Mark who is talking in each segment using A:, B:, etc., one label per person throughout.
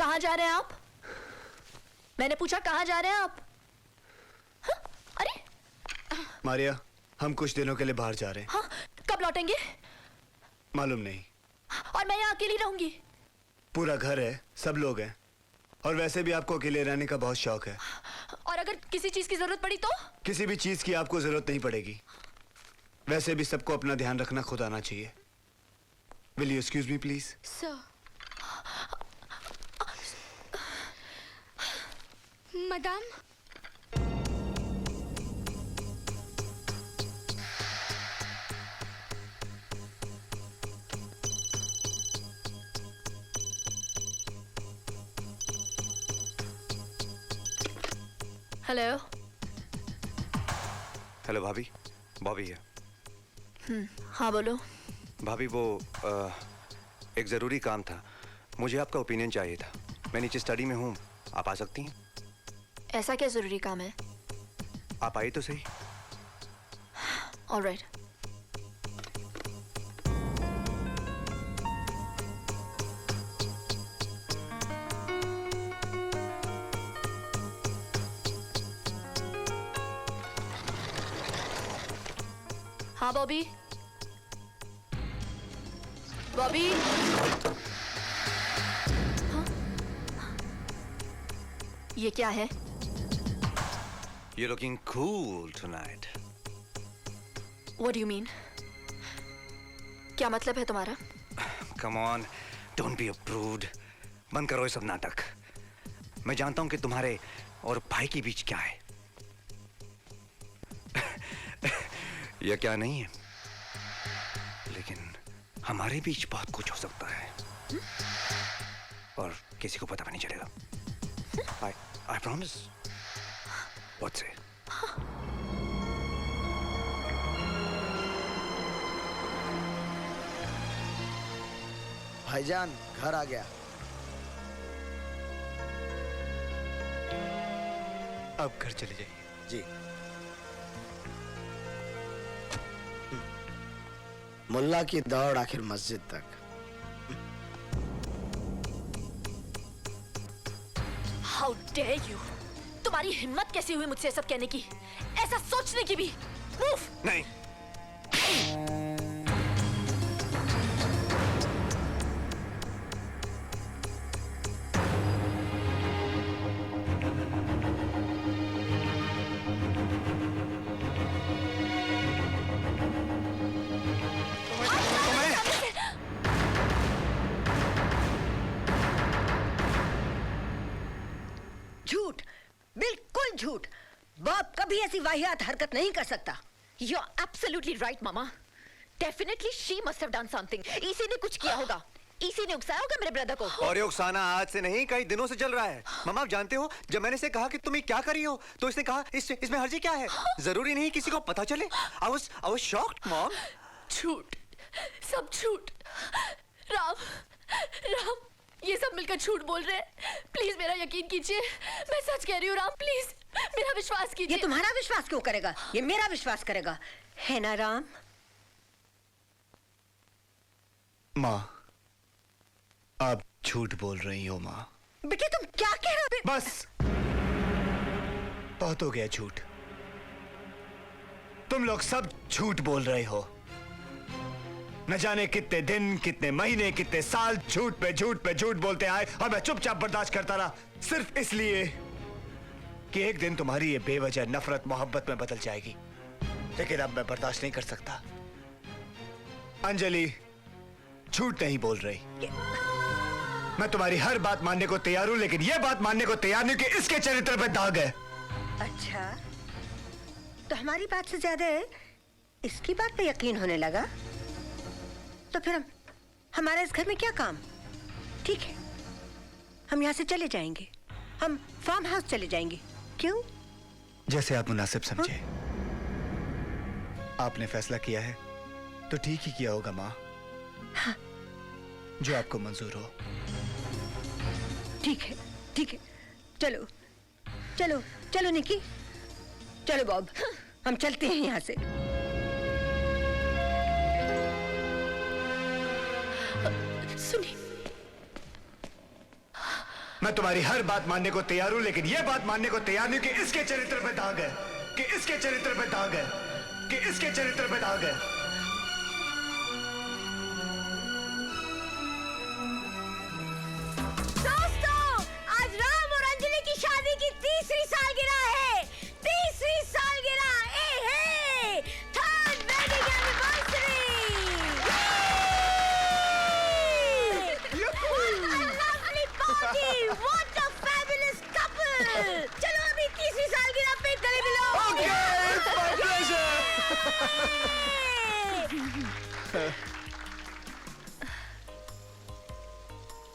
A: कहाँ जा रहे हैं आप? मैंने पूछा कहाँ जा रहे हैं आप? हाँ? अरे
B: मारिया, हम कुछ दिनों के लिए बाहर जा रहे हैं।
A: हाँ, कब लौटेंगे?
B: मालूम नहीं।
A: और मैं यहाँ अकेली रहूंगी?
B: पूरा घर है, सब लोग हैं, और वैसे भी आपको अकेले रहने का बहुत शौक है।
A: और अगर किसी चीज की जरूरत पड़ी तो?
B: किसी भी चीज की आपको जरूरत नहीं पड़ेगी। वैसे भी सबको अपना ध्यान रखना खुद आना चाहिए। Will you excuse me, please?
A: Sir.
C: Madam.
A: Hello.
D: Hello भाभी, बॉबी है।
A: हाँ बोलो।
D: भाभी वो एक ज़रूरी काम था, मुझे आपका ओपिनियन चाहिए था। मैं नीचे स्टडी में हूँ, आप आ सकती हैं?
A: ऐसा क्या जरूरी काम है?
D: आप आई तो सही।
A: ऑलराइट। हाँ बॉबी। बॉबी। हाँ? ये क्या है?
D: You're looking cool tonight.
A: What do you mean? क्या मतलब है तुम्हारा?
D: Come on, don't be a prude. बंद करो ये सब नाटक। मैं जानता हूँ कि तुम्हारे और भाई के बीच क्या है। यह क्या नहीं है, लेकिन हमारे बीच बहुत कुछ हो सकता है और किसी को पता भी नहीं चलेगा। I promise. What's it?
E: भाईजान घर आ गया।
B: अब घर चले जाइए।
E: जी। मुल्ला की दौड़ आखिर मस्जिद तक।
A: How dare you? तुम्हारी हिम्मत कैसी हुई मुझसे सब कहने की? ऐसा सोचने की भी? Move!
D: नहीं।
F: झूठ, बिल्कुल झूठ। बाप कभी ऐसी वाहियात हरकत नहीं कर सकता।
A: You're absolutely right, Mama. Definitely she must have done something. इसी ने कुछ किया होगा। इसी ने उकसाया होगा मेरे ब्रदर को।
D: और ये उकसाना आज से नहीं, कई दिनों से चल रहा है। मम्मा आप जानते हो, जब मैंने इसे कहा कि तुम ये क्या कर रही हो, तो इसने कहा इसमें हर्जी क्या है? जरूरी नहीं किसी को पता चले। I was shocked, Mom.
A: झूठ, सब झूठ। राम, ये सब मिलकर झूठ बोल रहे हैं। प्लीज मेरा यकीन कीजिए, मैं सच कह रही हूँ। राम प्लीज मेरा विश्वास कीजिए।
F: ये तुम्हारा विश्वास क्यों करेगा? ये मेरा विश्वास करेगा, है ना राम?
B: माँ, आप झूठ बोल रही हो माँ।
F: बेटे तुम क्या कह रहे हो?
B: बस बहुत हो गया झूठ। तुम लोग सब झूठ बोल रहे हो। न जाने कितने दिन, कितने महीने, कितने साल झूठ पे झूठ बोलते आए और मैं चुपचाप बर्दाश्त करता रहा, सिर्फ इसलिए कि एक दिन तुम्हारी ये बेवजह नफरत मोहब्बत में बदल जाएगी। लेकिन अब मैं बर्दाश्त नहीं कर सकता। अंजलि झूठ नहीं बोल रही। मैं तुम्हारी हर बात मानने को तैयार हूं, लेकिन यह बात मानने को तैयार नहीं कि इसके चरित्र पे दाग है।
F: अच्छा, तो हमारी बात से ज्यादा इसकी बात पे यकीन होने लगा? तो फिर हमारा इस घर में क्या काम? ठीक है, हम यहाँ से चले जाएंगे। हम फार्म हाउस चले जाएंगे। क्यों?
B: जैसे आप मुनासिब समझे। आपने फैसला किया है तो ठीक ही किया होगा माँ।
F: हाँ।
B: जो आपको मंजूर हो।
F: ठीक है, ठीक है। चलो चलो चलो निकी, चलो बॉब, हम चलते हैं यहाँ से।
A: सुनिए,
B: मैं तुम्हारी हर बात मानने को तैयार हूं, लेकिन यह बात मानने को तैयार नहीं कि इसके चरित्र पे दाग है, कि इसके चरित्र पे दाग है, कि इसके चरित्र पे दाग है।
F: दोस्तों, आज राम और अंजलि की शादी की तीसरी सालगिरह है। तीसरी सालगिरह, third wedding anniversary. Lovely party, what a fabulous couple. चलो अभी तीसरी सालगिरह पे गले मिलो।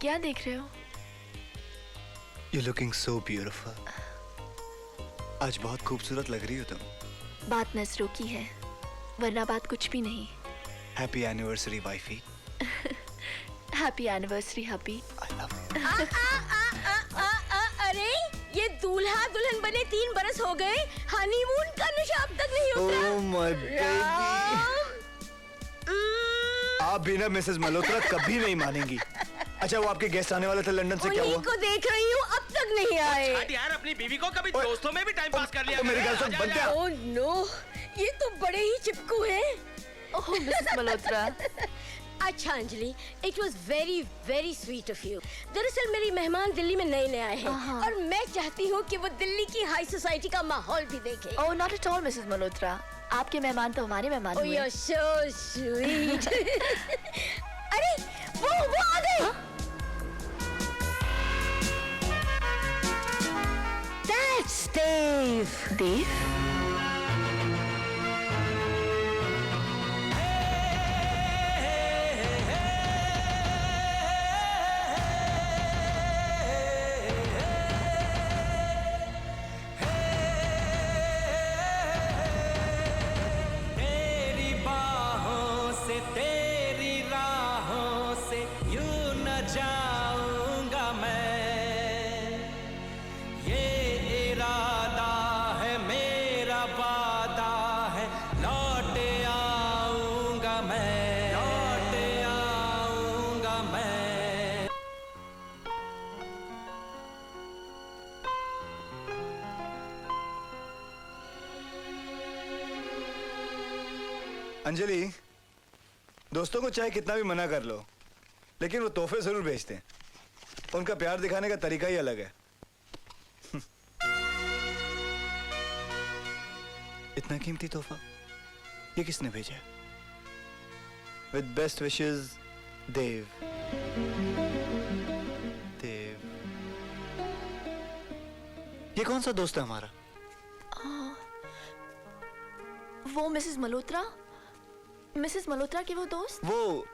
A: क्या देख रहे हो?
B: You're looking so beautiful. आज बहुत खूबसूरत लग रही हो तुम।
A: बात नजरों की है, वरना बात कुछ भी नहीं।
B: Happy anniversary wifey.
A: Happy anniversary hubby.
B: I love you.
F: अरे ये दूल्हा दुल्हन बने 3 बरस हो गए, हनीमून का नशा अब तक नहीं उतरा।
B: Oh my baby. आप भी ना मिसेस मल्होत्रा कभी नहीं मानेंगी। अच्छा, वो आपके गेस्ट आने वाले थे लंदन से, क्या
F: उन्हीं
B: हुआ?
F: को देख रही हूँ, अब तक नहीं आए।
C: हट यार, अपनी बीवी को कभी दोस्तों में भी टाइम पास कर लिया।
B: मेरी गल सुन,
C: आजा,
B: बंद
C: आजा।
B: क्या?
F: ओह नो, ये तो बड़े ही चिपकू हैं।
A: ओह मिसेस मल्होत्रा।
F: अच्छा Anjali, it was very very sweet of you. दरअसल मेरी मेहमान दिल्ली में नए नए आए हैं और मैं चाहती हूँ कि वो दिल्ली की हाई सोसाइटी का माहौल भी देखें।
A: Oh not at all Mrs Malhotra, आपके मेहमान तो हमारे मेहमान
F: Oh,
A: हुए।
F: you're so sweet. अरे वो आ गए। That's Dave.
A: देव?
C: तेरी बाहों से, तेरी राहों से यूं न जाऊंगा मैं। ये इरादा है, मेरा वादा है, लौट आऊंगा मैं, लौट आऊंगा मैं।
B: अंजलि, दोस्तों को चाहे कितना भी मना कर लो, लेकिन वो तोहफे जरूर भेजते हैं। उनका प्यार दिखाने का तरीका ही अलग है। इतना कीमती तोहफा ये किसने भेजा? विद बेस्ट विशेस, देव। देव, ये कौन सा दोस्त है हमारा?
A: वो मिसेस मल्होत्रा, मिसेस मल्होत्रा के वो दोस्त।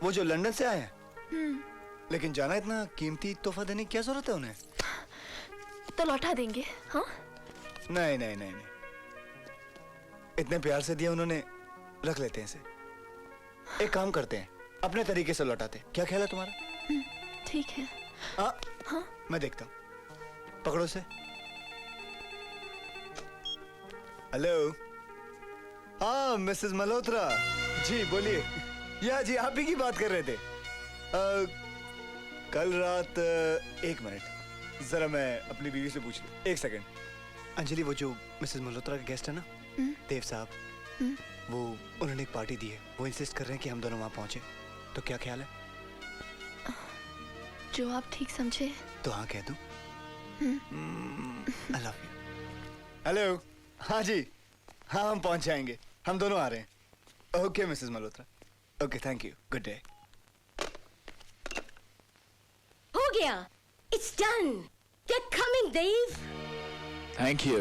B: वो जो लंदन से आए हैं। लेकिन जाना इतना कीमती तोहफा देने की क्या जरूरत है उन्हें?
A: तो लौटा देंगे। हाँ,
B: नहीं नहीं नहीं नहीं, इतने प्यार से दिया उन्होंने, रख लेते हैं इसे। एक काम करते हैं, अपने तरीके से लौटाते हैं। क्या ख्याल है तुम्हारा?
A: ठीक है।
B: हाँ, मैं देखता हूँ। पकड़ो से। हेलो। हाँ मिसेस मल्होत्रा जी, बोलिए। या जी, आप ही की बात कर रहे थे। कल रात, एक मिनट जरा मैं अपनी बीवी से पूछ लूं। एक सेकंड। अंजलि, वो जो मिसेस मल्होत्रा के गेस्ट है ना, देव साहब, वो उन्होंने एक पार्टी दी है। वो इंसिस्ट कर रहे हैं कि हम दोनों वहां पहुंचे। तो क्या ख्याल है?
A: जो आप ठीक समझे।
B: तो हाँ कह दूं? I love you. हेलो। हाँ जी, हाँ हम पहुंच जाएंगे, हम दोनों आ रहे हैं। Okay Mrs Malhotra. Okay, thank you, good day.
F: हो गया, it's done. Get coming, Dave.
G: Thank you,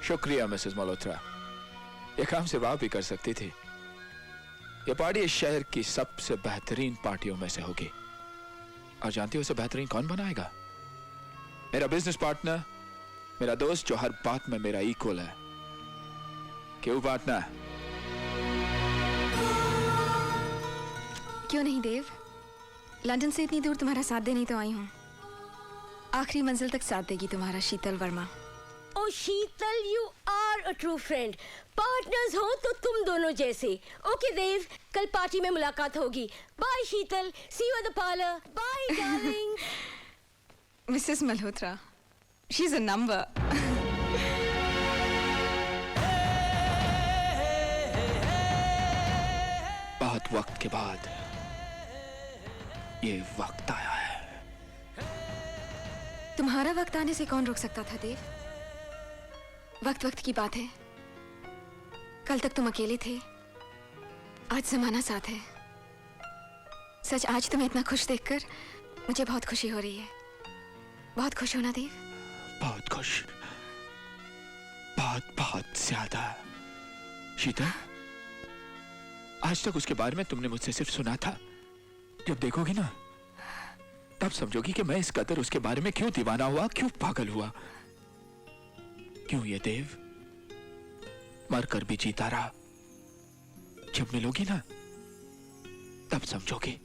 G: शुक्रिया मिसेस मल्होत्रा। ये काम सिर्फ आप ही कर सकती थी। ये पार्टी इस शहर की सबसे बेहतरीन पार्टियों में से होगी। और जानती हो उसे बेहतरीन कौन बनाएगा? मेरा बिजनेस पार्टनर, मेरा दोस्त जो हर बात में मेरा इक्वल है। क्यों पार्टनर?
H: क्यों नहीं देव, लंदन से इतनी दूर तुम्हारा साथ देने तो आई हूँ। आखिरी मंजिल तक साथ देगी तुम्हारा Sheetal Verma.
F: Oh Sheetal, you are a true friend. Partners हो तो तुम दोनों जैसे। ओके देव, कल पार्टी में मुलाकात होगी। Bye Sheetal, see you at the parlour. Bye darling.
H: Mrs Malhotra, she is a number.
G: बहुत वक्त के बाद ये वक्त आया है।
H: तुम्हारा वक्त आने से कौन रोक सकता था देव? वक्त वक्त की बात है। कल तक तुम अकेले थे, आज जमाना साथ है। सच आज तुम्हें इतना खुश देखकर मुझे बहुत खुशी हो रही है। बहुत खुश हो ना देव?
G: बहुत खुश, बहुत बहुत ज्यादा। शीतल, आज तक उसके बारे में तुमने मुझसे सिर्फ सुना था। जब देखोगी ना तब समझोगी कि मैं इस कदर उसके बारे में क्यों दीवाना हुआ, क्यों पागल हुआ, क्यों ये देव मरकर भी जीता रहा। जब मिलोगी ना तब समझोगी।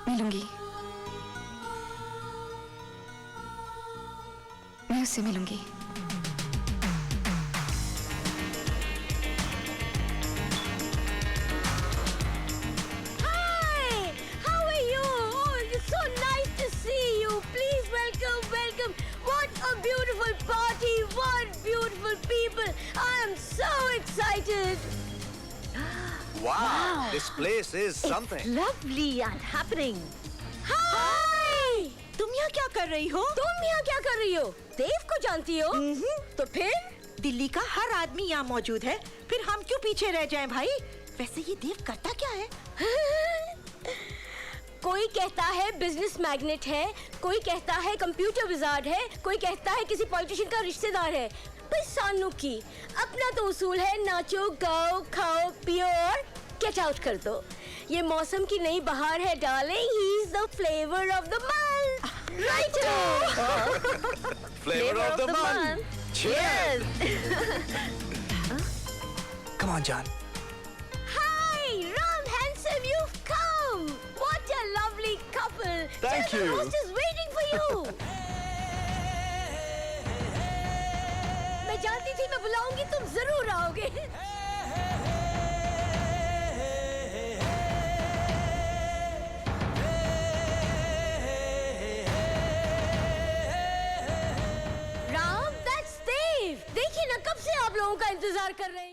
H: मिलूंगी, मैं उससे मिलूंगी।
A: Hi, how are you? Oh, it's so nice to see you. Please welcome, welcome. What a beautiful party. What beautiful people. I am so excited.
D: Wow, this place is something.
F: Lovely and happening.
A: Hi!
F: तुम यहाँ क्या कर रही हो?
A: तुम यहाँ क्या कर रही हो? देव को जानती हो? तो फिर?
F: दिल्ली का हर आदमी यहाँ मौजूद है, फिर हम क्यों पीछे रह जाएं भाई? वैसे ये देव करता क्या है?
A: कोई कहता है बिजनेस मैग्नेट है, कोई कहता है कंप्यूटर विजार्ड है, कोई कहता है किसी पॉलिटिशियन का रिश्तेदार है। पर सानू की अपना तो उसूल है, नाचो गाओ खाओ पियो और गेट आउट कर दो। ये मौसम की नई बहार है darling, he is the flavour of the month. Right?
D: Flavor of the month.
A: Cheers.
B: Come on, John.
A: Hi, Ram handsome, you've come. What a lovely couple.
B: Thank
A: The
B: you.
A: host is waiting for you. मैं जानती थी मैं बुलाऊंगी, तुम जरूर आओगे। Ram, that's Dave. देखिए ना, कब से आप लोगों का इंतजार कर रहे हैं।